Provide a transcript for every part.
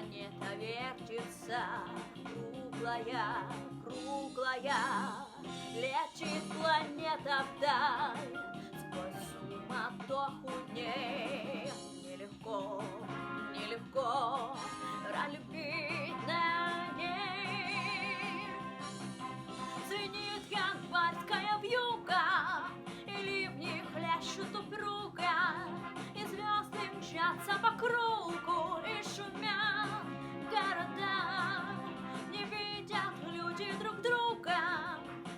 планета вертится, круглая, круглая. Летит планета вдаль, сквозь суматоху дней. Нелегко, нелегко пролюбить на ней. Звенит январская вьюга, и ливни хлещут упруго, и звезды мчатся по кругу, и шумят города. Не видят люди друг друга,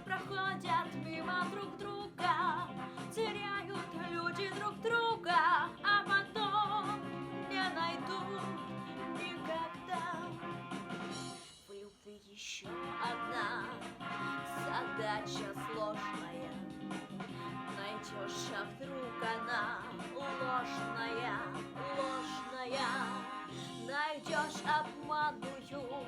проходят мимо друг друга, теряют люди друг друга, а потом не найдут никогда. В любви еще одна задача сложная. Найдешь, а вдруг она ложная, ложная. Найдешь обманную,